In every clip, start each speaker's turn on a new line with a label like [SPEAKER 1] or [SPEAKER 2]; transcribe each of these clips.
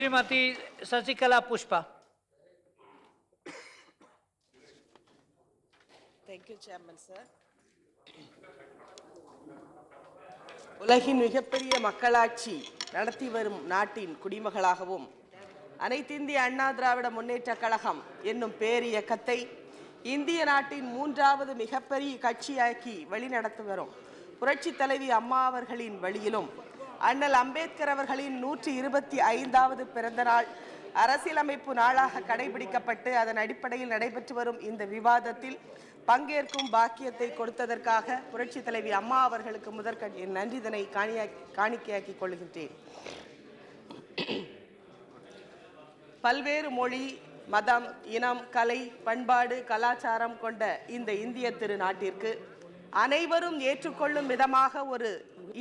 [SPEAKER 1] Shrimati Sasikala Pushpa.
[SPEAKER 2] Thank you, Chairman, sir. உலகின் மிகப்பெரிய மக்களாட்சி நடத்தி வரும் நாட்டின் குடிமகளாகவும் அனைத்திந்திய அண்ணா திராவிட முன்னேற்ற கழகம் என்னும் பேரியக்கத்தை இந்திய நாட்டின் மூன்றாவது மிகப்பெரிய கட்சியாக்கி வழிநடத்தி வரும் புரட்சி தலைவி அம்மா அவர்களின் வழியிலும் அண்ணல் அம்பேத்கர் அவர்களின் 125வது பிறந்த நாள் அரசியலமைப்பு நாளாக கடைபிடிக்கப்பட்டு அதன் அடிப்படையில் நடைபெற்று வரும் இந்த விவாதத்தில் பங்கேற்கும் பாக்கியத்தை கொடுத்ததற்காக புரட்சி தலைவி அம்மா அவர்களுக்கு முதற்கண் என் நன்றிதனை காணிக்கையாக்கிக் கொள்கின்றேன். பல்வேறு மொழி, மதம், இனம், கலை, பண்பாடு, கலாச்சாரம் கொண்ட இந்த இந்திய திருநாட்டிற்கு அனைவரும் ஏற்றுக்கொள்ளும் விதமாக ஒரு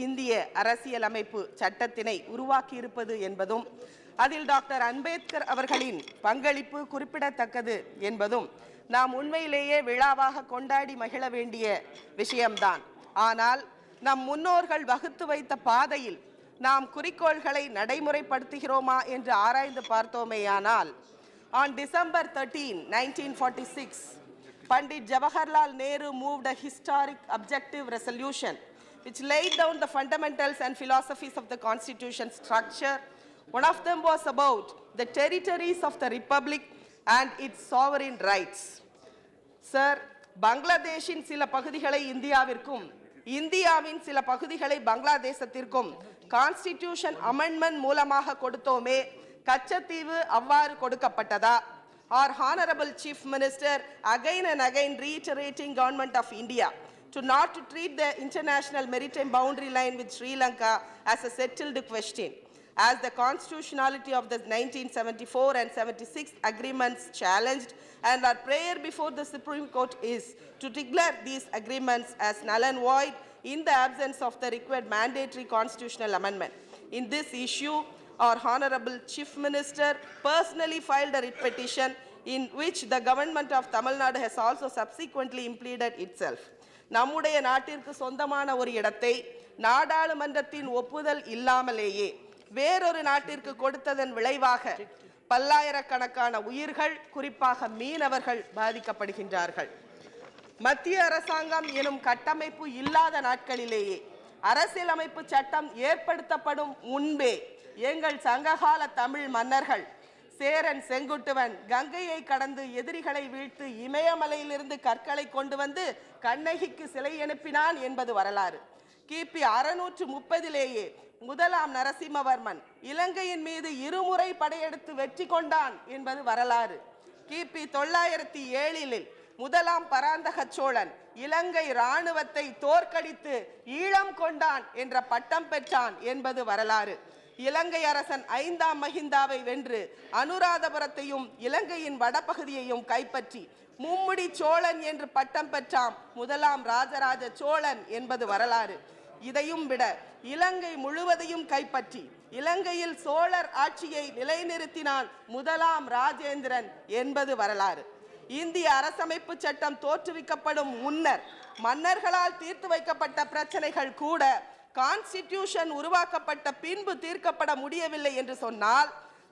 [SPEAKER 2] இந்திய அரசியலமைப்பு சட்டத்தினை உருவாக்கியிருப்பது என்பதும் அதில் டாக்டர் அம்பேத்கர் அவர்களின் பங்களிப்பு குறிப்பிடத்தக்கது என்பதும் நாம் உண்மையிலேயே விழாவாக கொண்டாடி மகிழ வேண்டிய விஷயம்தான். ஆனால் நம் முன்னோர்கள் வகுத்து வைத்த பாதையில் நாம் குறிக்கோள்களை நடைமுறைப்படுத்துகிறோமா என்று ஆராய்ந்து பார்த்தோமேயானால், on December 13, 1946, Pandit Jawaharlal Nehru moved a historic objective resolution which laid down the fundamentals and philosophies of the constitution structure. One of them was about the territories of the republic and its sovereign rights. Sir, பங்களாதேஷின் சில பகுதிகளை இந்தியாவிற்கும் இந்தியாவின் சில பகுதிகளை பங்களாதேசத்திற்கும் constitution amendment மூலமாக கொடுத்தோமே, கச்சத்தீவு அவ்வாறு கொடுக்கப்பட்டதா? Our Honorable Chief Minister again and again reiterating Government of India to not to treat the international maritime boundary line with Sri Lanka as a settled question, as the constitutionality of the 1974 and 76 agreements challenged, and our prayer before the Supreme Court is to declare these agreements as null and void in the absence of the required mandatory constitutional amendment. In this issue, our Honorable Chief Minister personally filed a writ petition in which the government of Tamil Nadu has also subsequently implemented itself. நம்முடைய நாட்டிற்கு சொந்தமான ஒரு இடத்தை நாடாளுமன்றத்தின் ஒப்புதல் இல்லாமலேயே வேறொரு நாட்டிற்கு கொடுத்ததன் விளைவாக பல்லாயிரக்கணக்கான உயிர்கள், குறிப்பாக மீனவர்கள் பாதிக்கப்படுகின்றார்கள். மத்திய அரசாங்கம் எனும் கட்டமைப்பு இல்லாத நாட்களிலேயே அரசியலமைப்பு சட்டம் ஏற்படுத்தப்படும் முன்பே எங்கள் சங்ககால தமிழ் மன்னர்கள் சேரன் செங்குட்டுவன் கங்கையை கடந்து எதிரிகளை வீழ்த்து இமயமலையிலிருந்து கற்களை கொண்டு வந்து கண்ணகிக்கு சிலை எழுப்பினான் என்பது வரலாறு. கிபி 630லேயே முதலாம் நரசிம்மவர்மன் இலங்கையின் மீது இருமுறை படையெடுத்து வெற்றி கொண்டான் என்பது வரலாறு. கிபி 907 முதலாம் பராந்தக சோழன் இலங்கை இராணுவத்தை தோற்கடித்து ஈழம் கொண்டான் என்ற பட்டம் பெற்றான் என்பது வரலாறு. இலங்கை அரசன் 5ஆம் மகிந்தாவை வென்று அனுராதபுரத்தையும் இலங்கையின் வடபகுதியையும் கைப்பற்றி மும்முடி சோழன் என்று பட்டம் பெற்றான் முதலாம் ராஜராஜ சோழன் என்பது வரலாறு. இதையும் விட இலங்கை முழுவதையும் கைப்பற்றி இலங்கையில் சோழர் ஆட்சியை நிலைநிறுத்தினான் முதலாம் ராஜேந்திரன் என்பது வரலாறு. இந்திய அரசமைப்பு சட்டம் தோற்றுவிக்கப்படும் முன்னர் மன்னர்களால் தீர்த்து வைக்கப்பட்ட பிரச்சனைகள் கூட கான்ஸ்டிடியூஷன் உருவாக்கப்பட்ட பின்பு தீர்க்கப்பட முடியவில்லை என்று சொன்னால்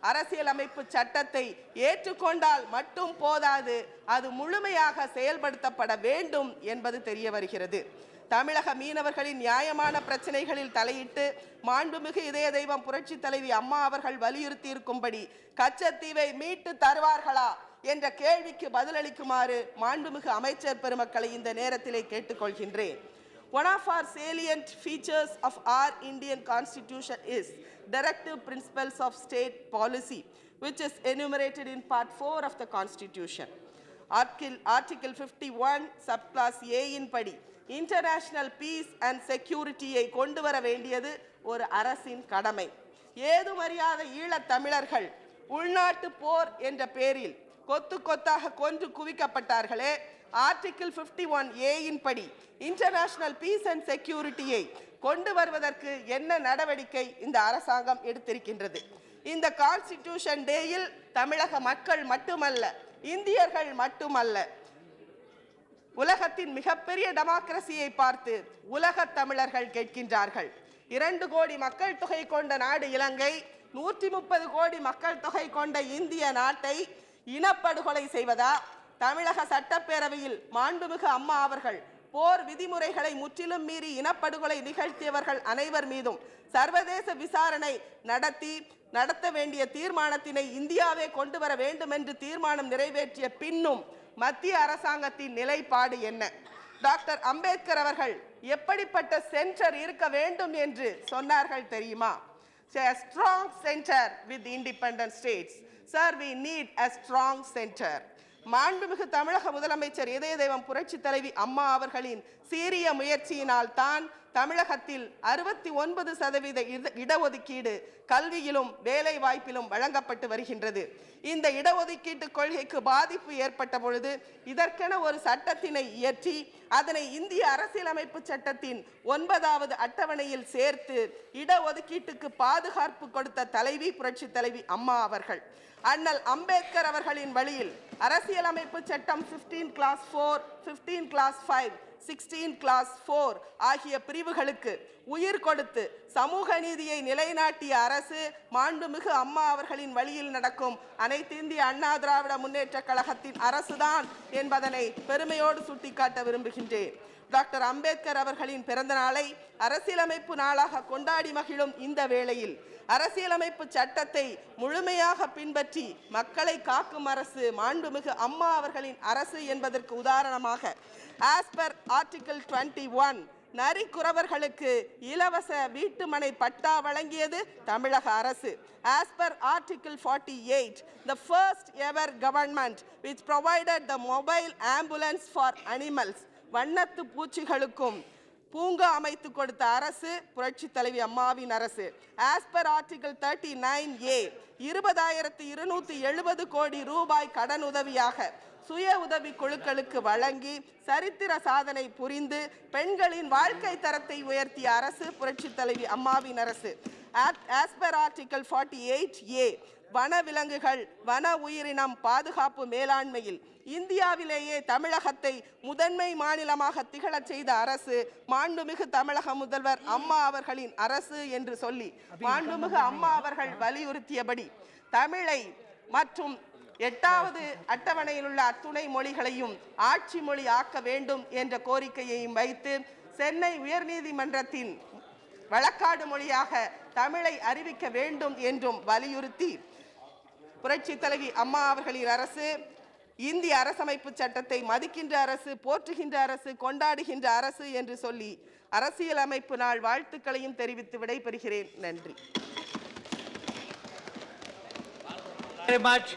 [SPEAKER 2] அரசியலமைப்பு சட்டத்தை ஏற்றுக்கொண்டால் மட்டும் போதாது, அது முழுமையாக செயல்படுத்தப்பட வேண்டும் என்பது தெரிய வருகிறது. தமிழக மீனவர்களின் நியாயமான பிரச்சனைகளில் தலையிட்டு மாண்புமிகு இதய தெய்வம் புரட்சி தலைவி அம்மா அவர்கள் வலியுறுத்தி இருக்கும்படி கச்சத்தீவை மீட்டு தருவார்களா என்ற கேள்விக்கு பதிலளிக்குமாறு மாண்புமிகு அமைச்சர் பெருமக்களை இந்த நேரத்திலே கேட்டுக்கொள்கின்றேன். One of our salient features of our Indian Constitution is Directive Principles of State Policy, which is enumerated in Part 4 of the Constitution. Article 51, Subclass A இன் படி இன்டர்நேஷனல் பீஸ் அண்ட் செக்யூரிட்டியை கொண்டு வர வேண்டியது ஒரு அரசின் கடமை. ஏதுமறியாத ஈழத் தமிழர்கள் உள்நாட்டு போர் என்ற பெயரில் கொத்து கொத்தாக கொன்று குவிக்கப்பட்டார்களே, ஆர்டிகிள் 51A இன் படி இன்டர்நேஷனல் பீஸ் அண்ட் செக்யூரிட்டியை கொண்டு வருவதற்கு என்ன நடவடிக்கை இந்த அரசாங்கம் எடுத்திருக்கின்றது? இந்த கான்ஸ்டிடியூஷன் டேயில் தமிழக மக்கள் மட்டுமல்ல, இந்தியர்கள் மட்டுமல்ல, உலகத்தின் மிகப்பெரிய டெமோக்ரசியை பார்த்து உலக தமிழர்கள் கேட்கின்றார்கள். 2 கோடி மக்கள் தொகை கொண்ட நாடு இலங்கை, 130 கோடி மக்கள் தொகை கொண்ட இந்திய நாட்டை இனப்படுகொலை செய்வதா? தமிழக சட்டப்பேரவையில் மாண்புமிகு அம்மா அவர்கள் போர் விதிமுறைகளை முற்றிலும் மீறி இனப்படுகொலை நிகழ்த்தியவர்கள் அனைவர் மீதும் சர்வதேச விசாரணை நடத்த வேண்டிய தீர்மானத்தினை இந்தியாவே கொண்டு வர வேண்டும் என்று தீர்மானம் நிறைவேற்றிய பின்னும் மத்திய அரசாங்கத்தின் நிலைப்பாடு என்ன? டாக்டர் அம்பேத்கர் அவர்கள் எப்படிப்பட்ட சென்டர் இருக்க வேண்டும் என்று சொன்னார்கள் தெரியுமா? A strong center with independent states. Sir, we need a strong center. மாண்புமிகு தமிழக முதலமைச்சர் இதய தெய்வம் புரட்சி தலைவி அம்மா அவர்களின் சீரிய முயற்சியினால் தான் தமிழகத்தில் 69% இடஒதுக்கீடு கல்வியிலும் வேலை வாய்ப்பிலும் வழங்கப்பட்டு வருகின்றது. இந்த இடஒதுக்கீட்டு கொள்கைக்கு பாதிப்பு ஏற்பட்ட பொழுது இதற்கென ஒரு சட்டத்தினை இயற்றி அதனை இந்திய அரசியலமைப்பு சட்டத்தின் 9வது அட்டவணையில் சேர்த்து இடஒதுக்கீட்டுக்கு பாதுகாப்பு கொடுத்த தலைவி புரட்சி தலைவி அம்மா அவர்கள். அண்ணல் அம்பேத்கர் அவர்களின் வழியில் அரசியலமைப்பு சட்டம் 15 கிளாஸ் 4, 15 கிளாஸ் 5, 16 கிளாஸ் 4 ஆகிய பிரிவுகளுக்கு உயிர் கொடுத்து சமூக நீதியை நிலைநாட்டிய அரசு மாண்புமிகு அம்மா அவர்களின் வழியில் நடக்கும் அனைத்து இந்திய அண்ணா திராவிட முன்னேற்ற கழகத்தின் அரசுதான் என்பதனை பெருமையோடு சுட்டிக்காட்ட விரும்புகின்றேன். டாக்டர் அம்பேத்கர் அவர்களின் பிறந்த நாளை அரசியலமைப்பு நாளாக கொண்டாடி மகிழும் இந்த வேளையில் அரசியலமைப்பு சட்டத்தை முழுமையாக பின்பற்றி மக்களை காக்கும் அரசு மாண்புமிகு அம்மா அவர்களின் அரசு என்பதற்கு உதாரணமாக as per Article 21 நரிக்குறவர்களுக்கு இலவச வீட்டுமனை பட்டா வழங்கியது தமிழக அரசு. As per Article 48, the first ever government which provided the mobile ambulance for animals, வண்ணத்து பூச்சிகளுக்கும் பூங்கா அமைத்து கொடுத்த அரசு புரட்சி தலைவி அம்மாவின் அரசு. As per Article 39A, 20,270 கோடி ரூபாய் கடன் உதவியாக சுய உதவி குழுக்களுக்கு வழங்கி சரித்திர சாதனை புரிந்து பெண்களின் வாழ்க்கை தரத்தை உயர்த்திய அரசு புரட்சி தலைவி அம்மாவின் அரசு. As per Article 48A, வனவிலங்குகள் வன உயிரினம் பாதுகாப்பு மேலாண்மையில் இந்தியாவிலேயே தமிழகத்தை முதன்மை மாநிலமாக திகழச் செய்த அரசு மாண்புமிகு தமிழக முதல்வர் அம்மா அவர்களின் அரசு என்று சொல்லி மாண்புமிகு அம்மா அவர்கள் வலியுறுத்தியபடி தமிழை மற்றும் 8வது அட்டவணையில் உள்ள அத்துணை மொழிகளையும் ஆட்சி மொழி ஆக்க வேண்டும் என்ற கோரிக்கையையும் வைத்து சென்னை உயர்நீதிமன்றத்தின் வழக்காடு மொழியாக தமிழை அறிவிக்க வேண்டும் என்றும் வலியுறுத்தி புரட்சி தலைவி அம்மா அவர்களின் அரசு இந்திய அரசமைப்பு சட்டத்தை மதிக்கின்ற அரசு, போற்றுகின்ற அரசு, கொண்டாடுகின்ற அரசு என்று சொல்லி அரசியலமைப்பு நாள் வாழ்த்துக்களையும் தெரிவித்து விடைபெறுகிறேன். நன்றி.
[SPEAKER 1] Very much.